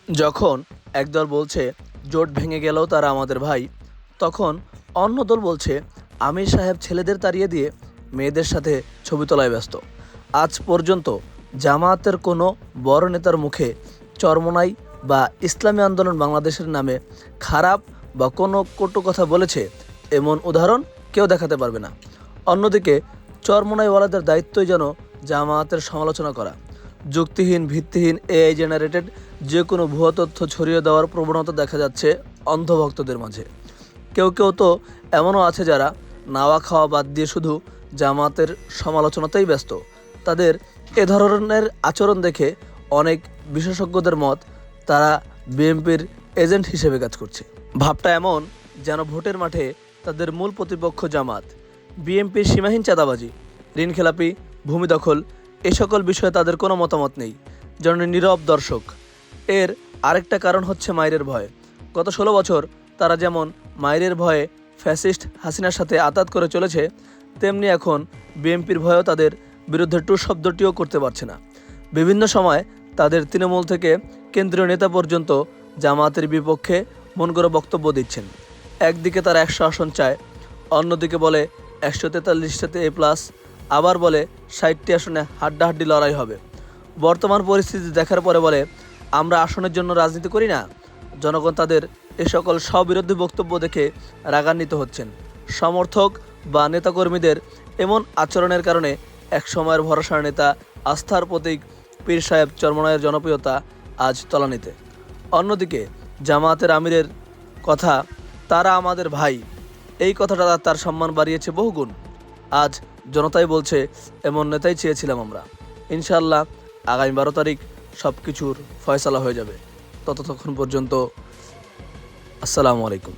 যখন একদল বলছে জোট ভেঙে গেলেও তারা আমাদের ভাই, তখন অন্য দল বলছে আমির সাহেব ছেলেদের তাড়িয়ে দিয়ে মেয়েদের সাথে ছবি তোলায় ব্যস্ত। আজ পর্যন্ত জামায়াতের কোনো বড় নেতার মুখে চরমোনাই বা ইসলামী আন্দোলন বাংলাদেশের নামে খারাপ বা কোনো কটু কথা বলেছে এমন উদাহরণ কেউ দেখাতে পারবে না। অন্যদিকে চরমোনাইওয়ালাদের দায়িত্বই যেন জামায়াতের সমালোচনা করা, যুক্তিহীন ভিত্তিহীন এআই জেনারেটেড যে কোনো ভুয়া তথ্য ছড়িয়ে দেওয়ার প্রবণতা দেখা যাচ্ছে অন্ধভক্তদের মাঝে। কেউ কেউ তো এমনও আছে যারা নাওয়া খাওয়া বাদ দিয়ে শুধু জামায়াতের সমালোচনাতেই ব্যস্ত। তাদের এ ধরনের আচরণ দেখে অনেক বিশেষজ্ঞদের মত তারা বিএনপির এজেন্ট হিসেবে কাজ করছে। ভাবটা এমন যেন ভোটের মাঠে তাদের মূল প্রতিপক্ষ জামাত, বিএনপির সীমাহীন চাঁদাবাজি, ঋণখেলাপি, ভূমি দখল এ সকল বিষয়ে তাদের কোনো মতামত নেই, যেন নীরব দর্শক। এর আরেকটা কারণ হচ্ছে মায়ের ভয়। গত 16 বছর তারা যেমন মায়ের ভয়ে ফ্যাসিস্ট হাসিনার সাথে আঁতাত করে চলেছে, তেমনি এখন বিএনপির ভয়েও তাদের বিরুদ্ধে টু শব্দটিও করতে পারছে না। বিভিন্ন সময় তাদের তৃণমূল থেকে কেন্দ্রীয় নেতা পর্যন্ত জামায়াতের বিপক্ষে মন গড়া বক্তব্য দিচ্ছেন। একদিকে তারা 100 আসন চায়, অন্যদিকে বলে 143টাতে A+, আবার বলে 60টি আসনে হাড্ডাহাড্ডি লড়াই হবে। বর্তমান পরিস্থিতি দেখার পরে বলে আমরা আসনের জন্য রাজনীতি করি না। জনগণ তাদের এ সকল স্ববিরোধী বক্তব্য দেখে রাগান্বিত হচ্ছেন। সমর্থক বা নেতাকর্মীদের এমন আচরণের কারণে একসময়ের ভরসার নেতা, আস্থার প্রতীক পীর সাহেব চরমোনাইয়ের জনপ্রিয়তা আজ তলানিতে। অন্যদিকে জামায়াতের আমিরের কথা তারা আমাদের ভাই, এই কথাটা তার সম্মান বাড়িয়েছে বহুগুণ। আজ জনতাই বলছে এমন নেতাই চেয়েছিলাম আমরা। ইনশাআল্লাহ আগামী 12 তারিখ সব কিছুর ফয়সালা হয়ে যাবে। ততক্ষণ পর্যন্ত আসসালামু আলাইকুম।